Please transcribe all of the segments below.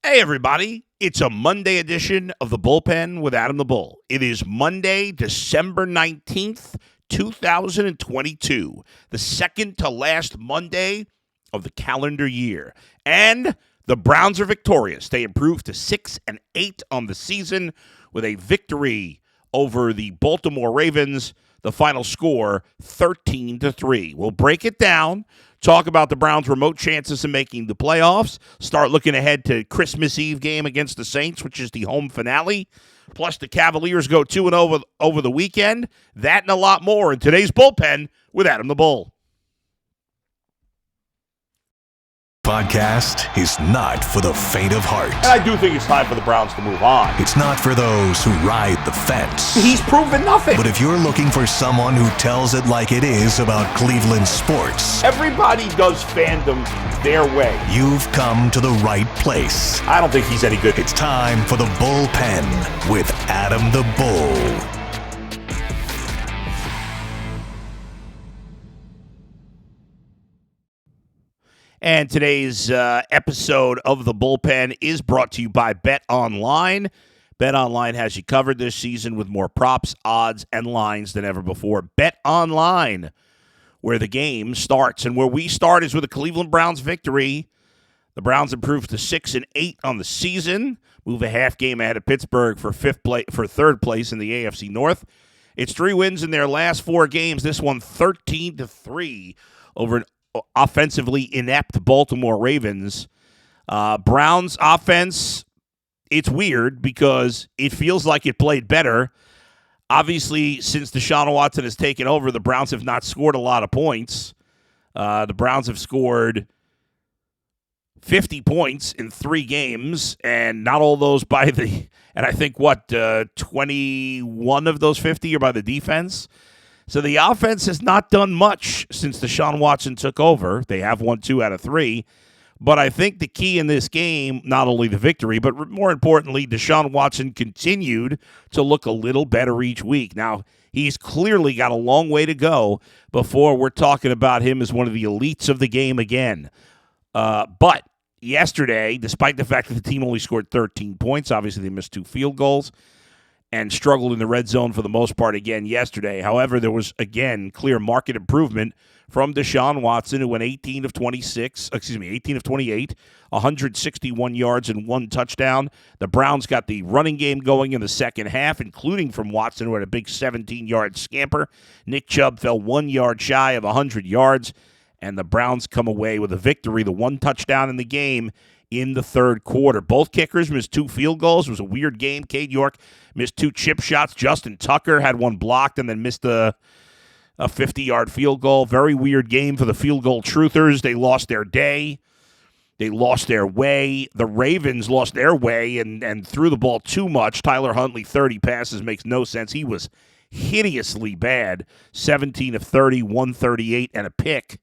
Hey, everybody. It's a Monday edition of the Bullpen with Adam the Bull. It is Monday, December 19th, 2022, the second to last Monday of the calendar year. And the Browns are victorious. They improved to 6-8 on the season with a victory over the Baltimore Ravens. The final score, 13-3. We'll break it down, talk about the Browns' remote chances of making the playoffs, start looking ahead to Christmas Eve game against the Saints, which is the home finale. Plus, the Cavaliers go 2-0 over the weekend. That and a lot more in today's Bullpen with Adam the Bull. Podcast is not for the faint of heart. And I do think it's time for the Browns to move on. It's not for those who ride the fence. He's proven nothing. But if you're looking for someone who tells it like it is about Cleveland sports, Everybody does fandom their way. you've come to the right place. I don't think he's any good. It's time for the Bullpen with Adam the Bull. And today's episode of the Bullpen is brought to you by Bet Online. Bet Online has you covered this season with more props, odds, and lines than ever before. Bet Online, where the game starts. And where we start is with a Cleveland Browns victory. The Browns improved to 6-8 on the season, move a half game ahead of Pittsburgh for third place in the AFC North. It's 3 wins in their last 4 games. This one 13-3 over an offensively inept Baltimore Ravens. Browns offense, it's weird because it feels like it played better. Obviously, since Deshaun Watson has taken over, the Browns have not scored a lot of points. The Browns have scored 50 points in 3 games, and not all those by the, and I think 21 of those 50 are by the defense. So the offense has not done much since Deshaun Watson took over. They have won 2 out of 3. But I think the key in this game, not only the victory, but more importantly, Deshaun Watson continued to look a little better each week. Now, he's clearly got a long way to go before we're talking about him as one of the elites of the game again. But yesterday, despite the fact that the team only scored 13 points, obviously they missed 2 field goals, and struggled in the red zone for the most part again yesterday. However, there was, again, clear market improvement from Deshaun Watson, who went 18 of 28, 161 yards and 1 touchdown. The Browns got the running game going in the second half, including from Watson, who had a big 17-yard scamper. Nick Chubb fell 1 yard shy of 100 yards, and the Browns come away with a victory, the 1 touchdown in the game in the third quarter. Both kickers missed 2 field goals. It was a weird game. Cade York missed 2 chip shots. Justin Tucker had 1 blocked and then missed a 50-yard field goal. Very weird game for the field goal truthers. They lost their day. They lost their way. The Ravens lost their way and threw the ball too much. Tyler Huntley, 30 passes, makes no sense. He was hideously bad. 17 of 30, 138, and a pick.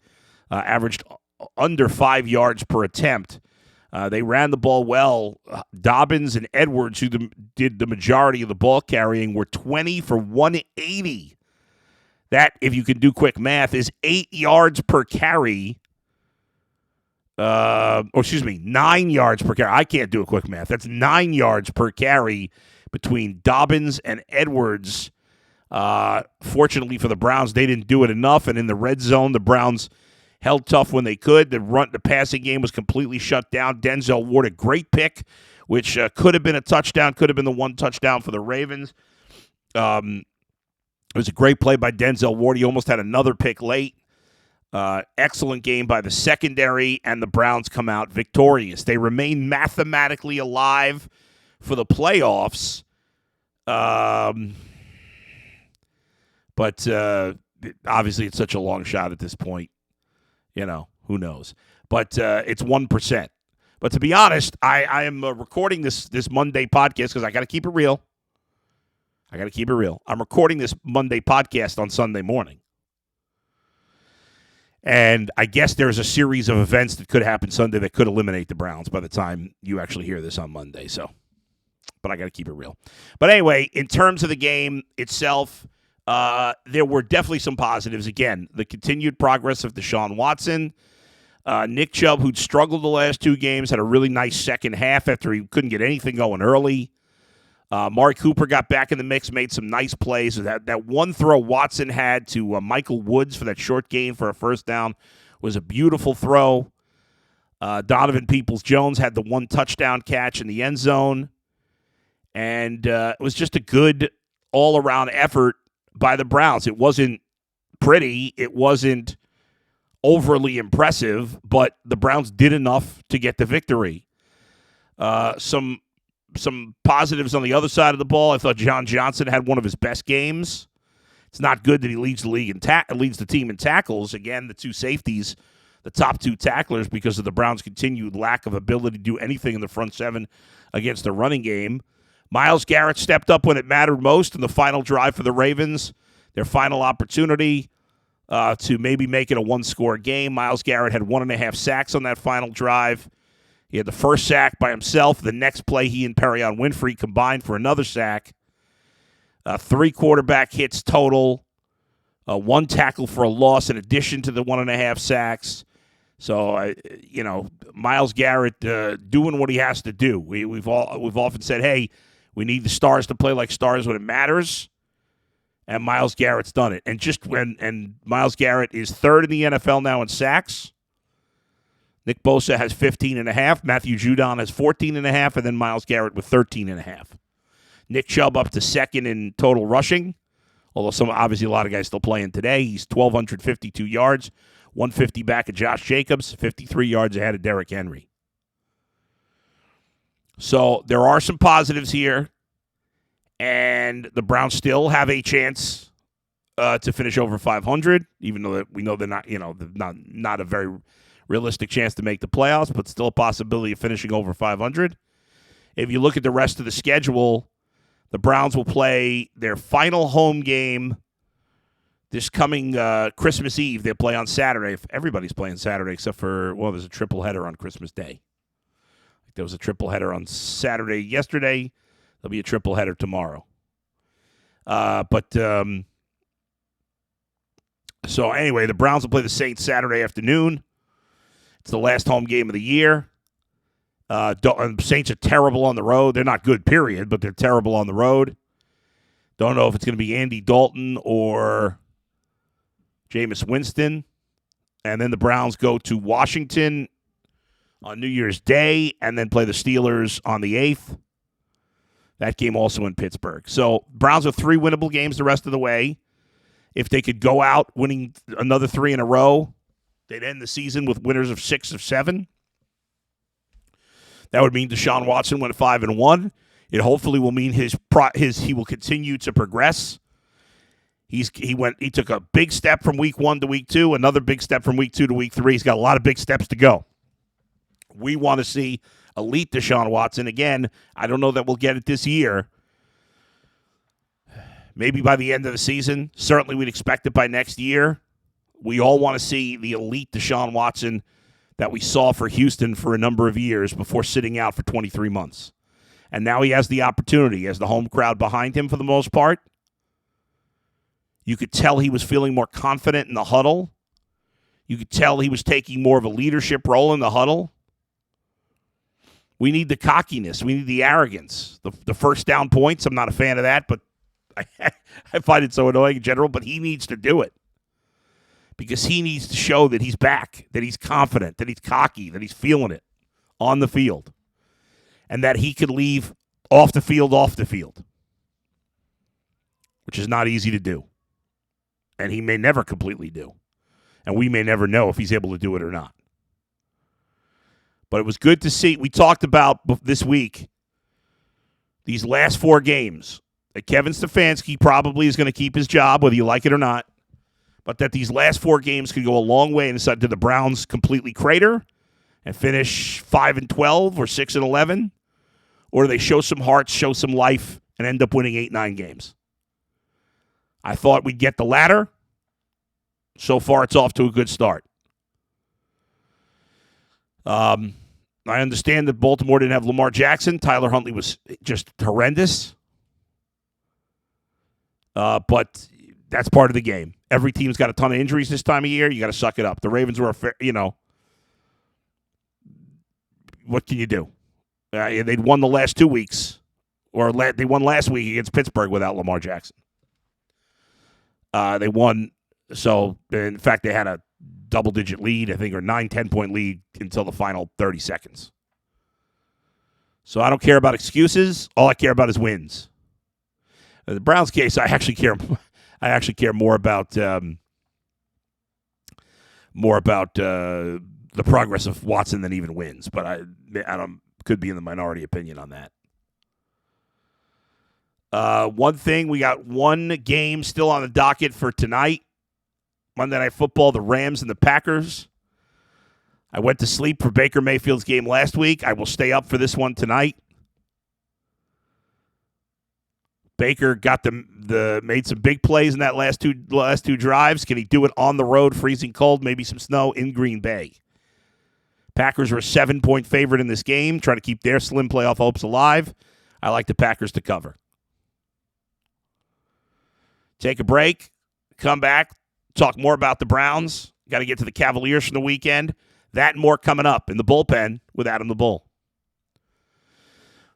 Averaged under 5 yards per attempt. They ran the ball well. Dobbins and Edwards, who did the majority of the ball carrying, were 20 for 180. That, if you can do quick math, is 8 yards per carry. 9 yards per carry. I can't do a quick math. That's 9 yards per carry between Dobbins and Edwards. Fortunately for the Browns, they didn't do it enough, and in the red zone, the Browns held tough when they could. The passing game was completely shut down. Denzel Ward, a great pick, which could have been a touchdown, could have been the 1 touchdown for the Ravens. It was a great play by Denzel Ward. He almost had another pick late. Excellent game by the secondary, and the Browns come out victorious. They remain mathematically alive for the playoffs. But obviously it's such a long shot at this point. You know, who knows? But it's 1%. But to be honest, I am recording this Monday podcast because I got to keep it real. I'm recording this Monday podcast on Sunday morning. And I guess there's a series of events that could happen Sunday that could eliminate the Browns by the time you actually hear this on Monday. So, but I got to keep it real. But anyway, in terms of the game itself, there were definitely some positives. Again, the continued progress of Deshaun Watson. Nick Chubb, who'd struggled the last 2 games, had a really nice second half after he couldn't get anything going early. Amari Cooper got back in the mix, made some nice plays. That one throw Watson had to Michael Woods for that short gain for a first down was a beautiful throw. Donovan Peoples-Jones had the 1 touchdown catch in the end zone. And it was just a good all-around effort by the Browns. It wasn't pretty. It wasn't overly impressive, but the Browns did enough to get the victory. Some positives on the other side of the ball. I thought John Johnson had one of his best games. It's not good that he leads the league leads the team in tackles. Again, the 2 safeties, the top 2 tacklers, because of the Browns' continued lack of ability to do anything in the front 7 against the running game. Myles Garrett stepped up when it mattered most in the final drive for the Ravens, their final opportunity to maybe make it a 1-score game. Myles Garrett had 1.5 sacks on that final drive. He had the first sack by himself. The next play, he and Perrion Winfrey combined for another sack. 3 quarterback hits total. 1 tackle for a loss in addition to the 1.5 sacks. So, Myles Garrett doing what he has to do. We've often said, hey, we need the stars to play like stars when it matters. And Myles Garrett's done it. And Myles Garrett is 3rd in the NFL now in sacks. Nick Bosa has 15.5. Matthew Judon has 14.5. And then Myles Garrett with 13.5. Nick Chubb up to 2nd in total rushing. Although obviously a lot of guys still playing today. He's 1,252 yards. 150 back of Josh Jacobs. 53 yards ahead of Derrick Henry. So there are some positives here. And the Browns still have a chance to finish over 500, even though we know they're not, not a very realistic chance to make the playoffs, but still a possibility of finishing over 500. If you look at the rest of the schedule, the Browns will play their final home game this coming Christmas Eve. They play on Saturday. Everybody's playing Saturday except for, there's a triple header on Christmas Day. There was a triple header on Saturday yesterday. There'll be a triple header tomorrow. So anyway, the Browns will play the Saints Saturday afternoon. It's the last home game of the year. Saints are terrible on the road. They're not good, period, but they're terrible on the road. Don't know if it's going to be Andy Dalton or Jameis Winston. And then the Browns go to Washington on New Year's Day and then play the Steelers on the 8th. That game also in Pittsburgh. So Browns have 3 winnable games the rest of the way. If they could go out winning another 3 in a row, they'd end the season with winners of 6 of 7. That would mean Deshaun Watson went 5-1. It hopefully will mean he will continue to progress. He took a big step from week 1 to week 2, another big step from week 2 to week 3. He's got a lot of big steps to go. We want to see elite Deshaun Watson. Again, I don't know that we'll get it this year. Maybe by the end of the season. Certainly we'd expect it by next year. We all want to see the elite Deshaun Watson that we saw for Houston for a number of years before sitting out for 23 months. And now he has the opportunity. He has the home crowd behind him for the most part. You could tell he was feeling more confident in the huddle. You could tell he was taking more of a leadership role in the huddle. We need the cockiness. We need the arrogance. The first down points, I'm not a fan of that, but I find it so annoying in general, but he needs to do it. Because he needs to show that he's back, that he's confident, that he's cocky, that he's feeling it on the field, and that he could leave off the field, which is not easy to do. And he may never completely do. And we may never know if he's able to do it or not. But it was good to see. We talked about this week, these last 4 games, that Kevin Stefanski probably is going to keep his job, whether you like it or not. But that these last 4 games could go a long way inside to the Browns completely crater and finish 5-12 or 6-11, or they show some heart, show some life, and end up winning 8-9 games. I thought we'd get the latter. So far, it's off to a good start. I understand that Baltimore didn't have Lamar Jackson. Tyler Huntley was just horrendous. But that's part of the game. Every team's got a ton of injuries this time of year. You got to suck it up. The Ravens were, what can you do? They'd won the last 2 weeks, or they won last week against Pittsburgh without Lamar Jackson. They won, so in fact they had a double-digit lead, I think, or 9-10-point lead until the final 30 seconds. So I don't care about excuses. All I care about is wins. In the Browns case, I actually care more about the progress of Watson than even wins. But I could be in the minority opinion on that. One thing, we got one game still on the docket for tonight. Monday Night Football, the Rams and the Packers. I went to sleep for Baker Mayfield's game last week. I will stay up for this one tonight. Baker got made some big plays in that last two drives. Can he do it on the road, freezing cold, maybe some snow in Green Bay? Packers are a 7-point favorite in this game, trying to keep their slim playoff hopes alive. I like the Packers to cover. Take a break, come back, talk more about the Browns. Got to get to the Cavaliers from the weekend. That and more coming up in the bullpen with Adam the Bull.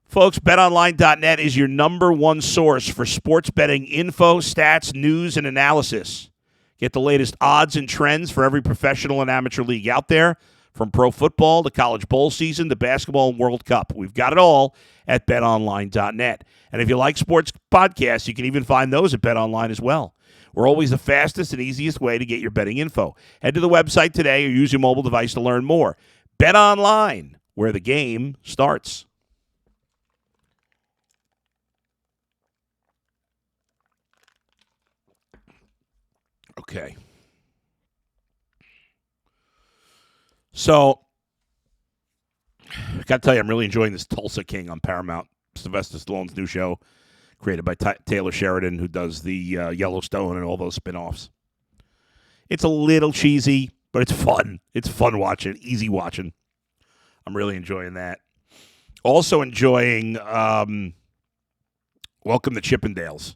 Folks, betonline.net is your number one source for sports betting info, stats, news, and analysis. Get the latest odds and trends for every professional and amateur league out there, from pro football to college bowl season to basketball and World Cup. We've got it all at betonline.net. And if you like sports podcasts, you can even find those at BetOnline as well. We're always the fastest and easiest way to get your betting info. Head to the website today or use your mobile device to learn more. BetOnline, where the game starts. Okay. So, I got to tell you, I'm really enjoying this Tulsa King on Paramount. Sylvester Stallone's new show, created by Taylor Sheridan, who does the Yellowstone and all those spinoffs. It's a little cheesy, but it's fun. It's fun watching, easy watching. I'm really enjoying that. Also enjoying Welcome to Chippendales.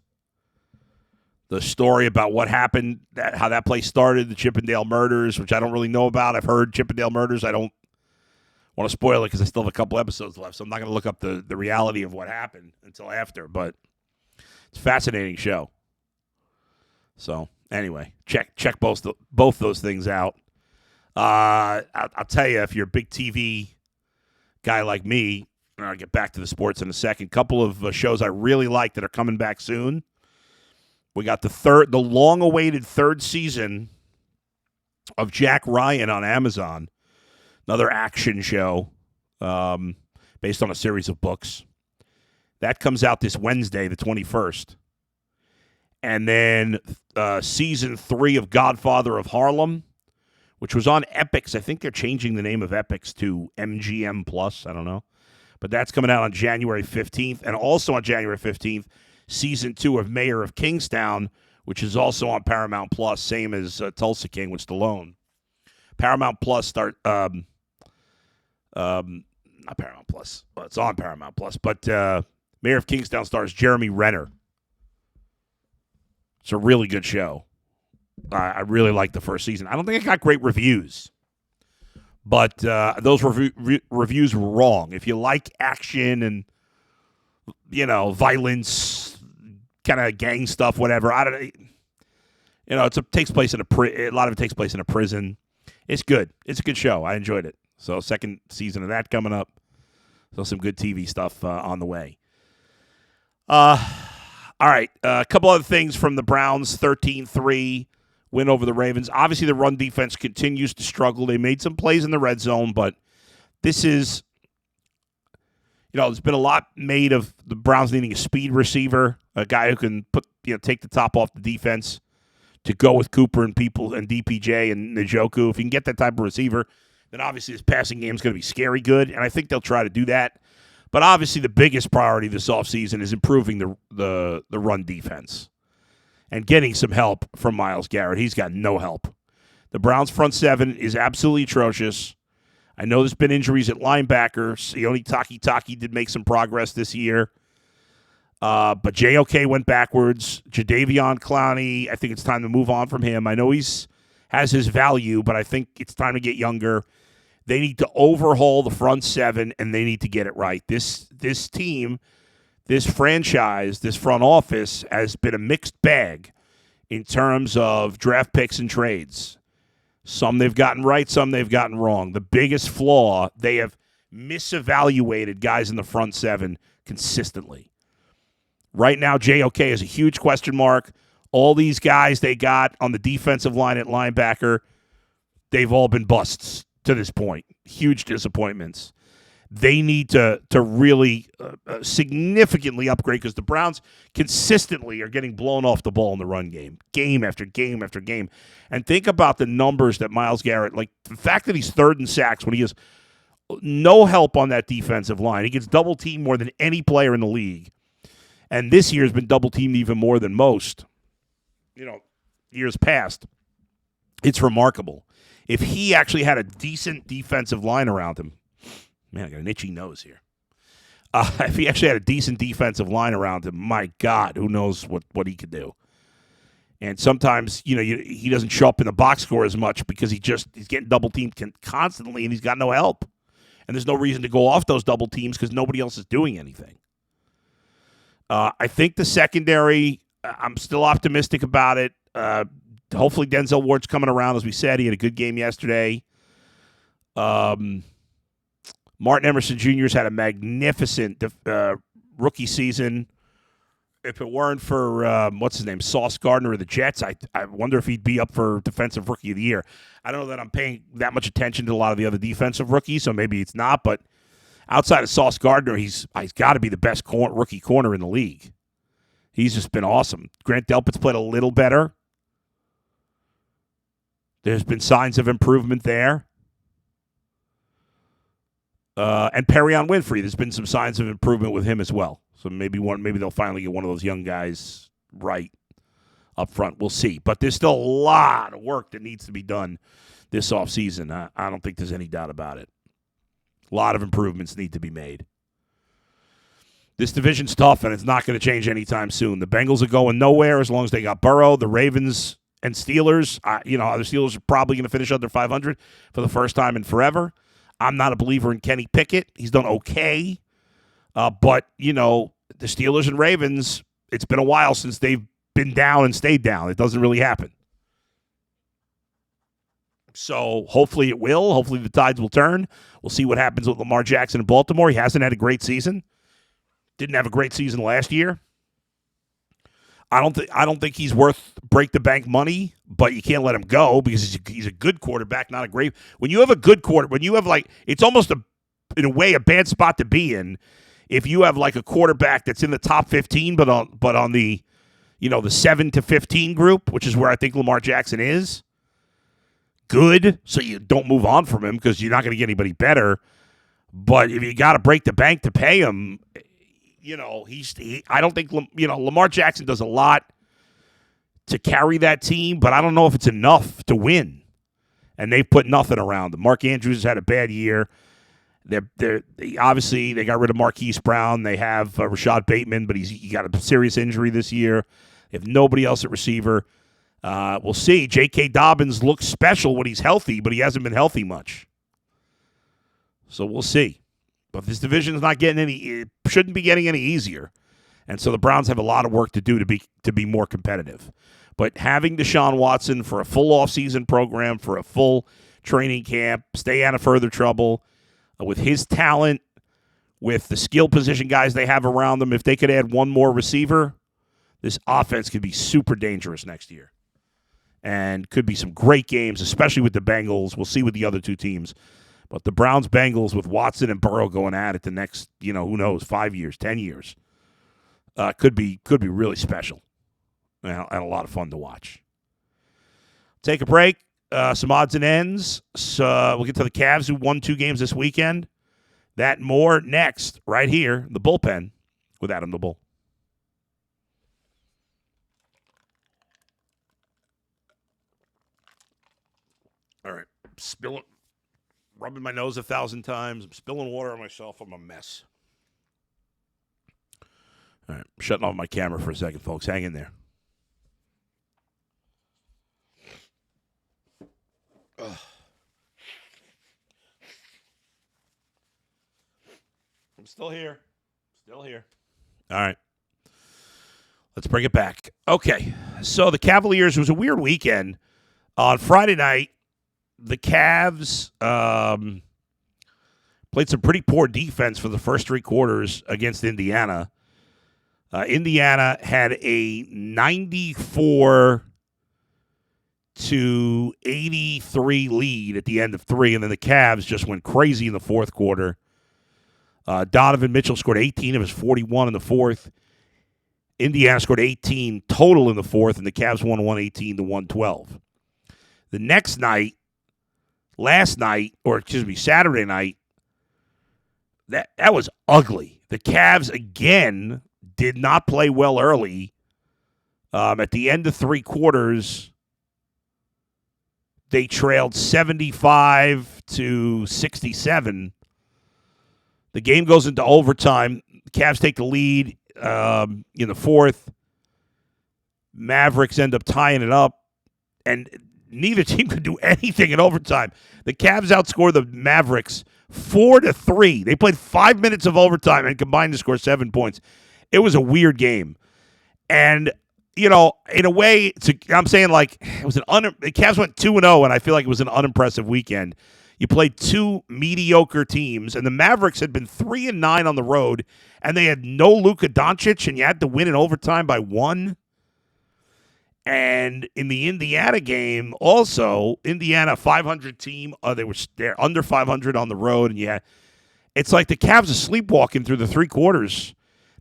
The story about what happened, how that place started, the Chippendale murders, which I don't really know about. I've heard Chippendale murders. I don't want to spoil it because I still have a couple episodes left, so I'm not going to look up the reality of what happened until after. But it's a fascinating show. So anyway, check both those things out. I'll tell you, if you're a big TV guy like me, and I'll get back to the sports in a second. Couple of shows I really like that are coming back soon. We got the long-awaited third season of Jack Ryan on Amazon, another action show based on a series of books. That comes out this Wednesday, the 21st. And then season 3 of Godfather of Harlem, which was on Epix. I think they're changing the name of Epix to MGM Plus. I don't know. But that's coming out on January 15th. And also on January 15th, season 2 of Mayor of Kingstown, which is also on Paramount Plus, same as Tulsa King with Stallone. Paramount Plus not Paramount Plus. Well, it's on Paramount Plus, but Mayor of Kingstown stars Jeremy Renner. It's a really good show. I really like the first season. I don't think it got great reviews, but those reviews were wrong. If you like action and violence, kind of gang stuff, whatever. It takes place in a lot of it takes place in a prison. It's good. It's a good show. I enjoyed it. So second season of that coming up. So some good TV stuff on the way. All right. A couple other things from the Browns. 13-3 win over the Ravens. Obviously, the run defense continues to struggle. They made some plays in the red zone, but this is, there's been a lot made of the Browns needing a speed receiver, a guy who can take the top off the defense to go with Cooper and people and DPJ and Njoku. If you can get that type of receiver, then obviously this passing game is going to be scary good, and I think they'll try to do that. But obviously the biggest priority this offseason is improving the run defense and getting some help from Myles Garrett. He's got no help. The Browns' front seven is absolutely atrocious. I know there's been injuries at linebacker. Sione Takitaki did make some progress this year. But JOK went backwards. Jadeveon Clowney, I think it's time to move on from him. I know has his value, but I think it's time to get younger. They need to overhaul the front seven, and they need to get it right. This team, this franchise, this front office has been a mixed bag in terms of draft picks and trades. Some they've gotten right, some they've gotten wrong. The biggest flaw, they have misevaluated guys in the front seven consistently. Right now, JOK is a huge question mark. All these guys they got on the defensive line at linebacker, they've all been busts to this point. Huge disappointments. They need to really significantly upgrade because the Browns consistently are getting blown off the ball in the run game after game after game. And think about the numbers that Myles Garrett, like the fact that he's third in sacks when he has no help on that defensive line. He gets double teamed more than any player in the league. And this year has been double teamed even more than most, years past. It's remarkable. If he actually had a decent defensive line around him, man, I got an itchy nose here. If he actually had a decent defensive line around him, my God, who knows what he could do. And sometimes, he doesn't show up in the box score as much because he's getting double teamed constantly and he's got no help. And there's no reason to go off those double teams because nobody else is doing anything. I think the secondary, I'm still optimistic about it. Hopefully Denzel Ward's coming around, as we said. He had a good game yesterday. Martin Emerson Jr.'s had a magnificent rookie season. If it weren't for, Sauce Gardner of the Jets, I wonder if he'd be up for Defensive Rookie of the Year. I don't know that I'm paying that much attention to a lot of the other defensive rookies, so maybe it's not. But outside of Sauce Gardner, he's got to be the best rookie corner in the league. He's just been awesome. Grant Delpit's played a little better. There's been signs of improvement there. And Perion Winfrey, there's been some signs of improvement with him as well. So maybe they'll finally get one of those young guys right up front. We'll see. But there's still a lot of work that needs to be done this offseason. I don't think there's any doubt about it. A lot of improvements need to be made. This division's tough, and it's not going to change anytime soon. The Bengals are going nowhere as long as they got Burrow. The Ravens and Steelers, the Steelers are probably going to finish under 500 for the first time in forever. I'm not a believer in Kenny Pickett. He's done okay. But, the Steelers and Ravens, it's been a while since they've been down and stayed down. It doesn't really happen. So hopefully it will. Hopefully the tides will turn. We'll see what happens with Lamar Jackson in Baltimore. He hasn't had a great season. Didn't have a great season last year. I don't think he's worth break the bank money, but you can't let him go because he's a good quarterback, not a great. When you have a good quarter, when you have it's almost in a way a bad spot to be in if you have a quarterback that's in the top 15, but on the the 7 to 15 group, which is where I think Lamar Jackson is. Good, so you don't move on from him because you're not going to get anybody better. But if you got to break the bank to pay him. I don't think, Lamar Jackson does a lot to carry that team, but I don't know if it's enough to win. And they've put nothing around him. Mark Andrews has had a bad year. Obviously, they got rid of Marquise Brown. They have Rashad Bateman, but he got a serious injury this year. They have nobody else at receiver. We'll see. J.K. Dobbins looks special when he's healthy, but he hasn't been healthy much. So we'll see. But this division is not getting it shouldn't be getting any easier. And so the Browns have a lot of work to do to be more competitive. But having Deshaun Watson for a full offseason program, for a full training camp, stay out of further trouble, with his talent, with the skill position guys they have around them, if they could add one more receiver, this offense could be super dangerous next year. And could be some great games, especially with the Bengals. We'll see with the other two teams. But the Browns-Bengals with Watson and Burrow going at it the next, who knows, 5 years, 10 years, could be really special and a lot of fun to watch. Take a break. Some odds and ends. So we'll get to the Cavs who won 2 games this weekend. That and more next, right here, the Bullpen with Adam the Bull. All right, spill it. Rubbing my nose 1,000 times. I'm spilling water on myself. I'm a mess. All right. I'm shutting off my camera for a second, folks. Hang in there. Ugh. still here. Still here. All right. Let's bring it back. Okay. So the Cavaliers, was a weird weekend. On Friday night, the Cavs played some pretty poor defense for the first three quarters against Indiana. Indiana had a 94 to 83 lead at the end of three, and then the Cavs just went crazy in the fourth quarter. Donovan Mitchell scored 18 of his 41 in the fourth. Indiana scored 18 total in the fourth, and the Cavs won 118 to 112. The next night, Saturday night, that was ugly. The Cavs, again, did not play well early. At the end of three quarters, they trailed 75 to 67. The game goes into overtime. The Cavs take the lead in the fourth. Mavericks end up tying it up, and neither team could do anything in overtime. The Cavs outscored the Mavericks 4-3. They played 5 minutes of overtime and combined to score 7 points. It was a weird game. And, in a way, I'm saying like it was the Cavs went 2-0, and I feel like it was an unimpressive weekend. You played two mediocre teams, and the Mavericks had been 3-9 on the road, and they had no Luka Doncic, and you had to win in overtime by one. And in the Indiana game, also, Indiana 500 team. They're under 500 on the road, and it's like the Cavs are sleepwalking through the three quarters.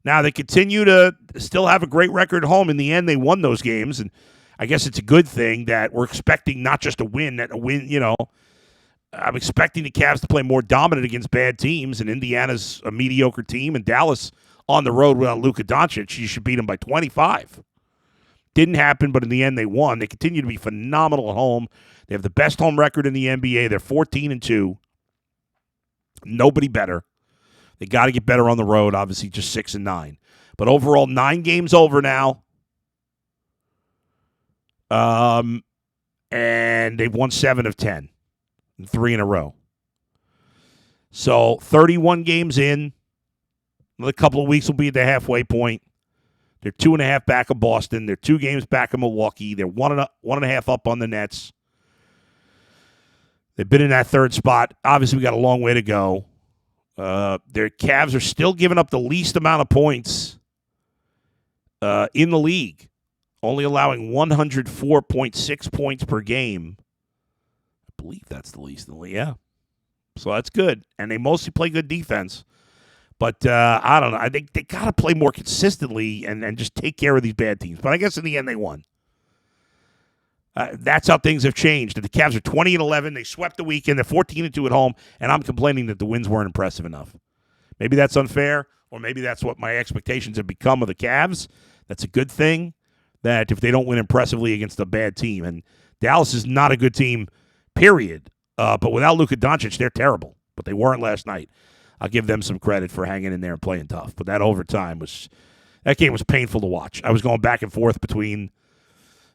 Now they continue to still have a great record at home. In the end, they won those games, and I guess it's a good thing that we're expecting not just a win. I'm expecting the Cavs to play more dominant against bad teams, and Indiana's a mediocre team, and Dallas on the road without Luka Doncic, you should beat them by 25. Didn't happen, but in the end, they won. They continue to be phenomenal at home. They have the best home record in the NBA. They're 14-2. Nobody better. They got to get better on the road, obviously, just 6-9. But overall, 9 games over now. And they've won 7 of 10. 3 in a row. So 31 games in. Another couple of weeks will be at the halfway point. They're 2.5 back of Boston. They're 2 games back of Milwaukee. They're 1.5 up on the Nets. They've been in that third spot. Obviously, we got a long way to go. Their Cavs are still giving up the least amount of points in the league, only allowing 104.6 points per game. I believe that's the least in the league, yeah. So that's good. And they mostly play good defense. But I don't know. I think they got to play more consistently and just take care of these bad teams. But I guess in the end, they won. That's how things have changed. The Cavs are 20-11. They swept the weekend. They're 14-2 at home. And I'm complaining that the wins weren't impressive enough. Maybe that's unfair, or maybe that's what my expectations have become of the Cavs. That's a good thing, that if they don't win impressively against a bad team. And Dallas is not a good team, period. But without Luka Doncic, they're terrible. But they weren't last night. I'll give them some credit for hanging in there and playing tough. But that overtime that game was painful to watch. I was going back and forth between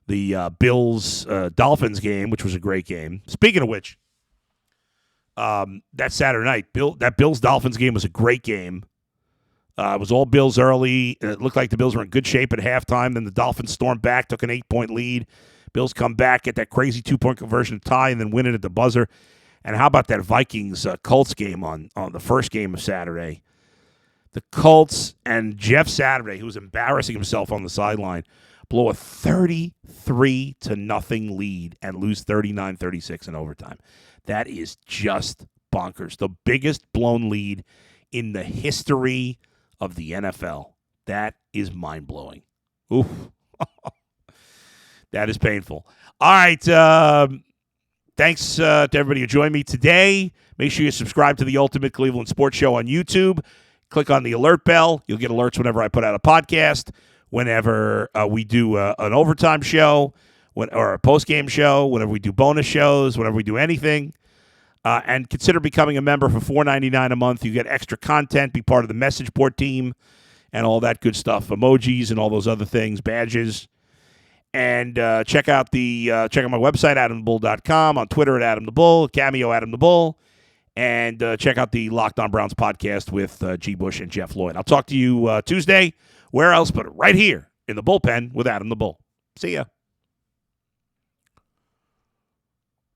the Bills-Dolphins game, which was a great game. Speaking of which, that Saturday night, that Bills-Dolphins game was a great game. It was all Bills early. It looked like the Bills were in good shape at halftime. Then the Dolphins stormed back, took an 8-point lead. Bills come back, get that crazy 2-point conversion to tie, and then win it at the buzzer. And how about that Vikings-Colts game on the first game of Saturday? The Colts and Jeff Saturday, who was embarrassing himself on the sideline, blow a 33-0 lead and lose 39-36 in overtime. That is just bonkers. The biggest blown lead in the history of the NFL. That is mind-blowing. Oof. That is painful. All right. Thanks to everybody who joined me today. Make sure you subscribe to the Ultimate Cleveland Sports Show on YouTube. Click on the alert bell. You'll get alerts whenever I put out a podcast, whenever we do an overtime show or a post-game show, whenever we do bonus shows, whenever we do anything. And consider becoming a member for $4.99 a month. You get extra content, be part of the message board team, and all that good stuff, emojis and all those other things, badges. And check out my website, AdamTheBull.com, on Twitter at AdamTheBull, Cameo Adam the Bull, And check out the Locked On Browns podcast with G. Bush and Jeff Lloyd. I'll talk to you Tuesday. Where else but right here in the bullpen with Adam the Bull. See ya.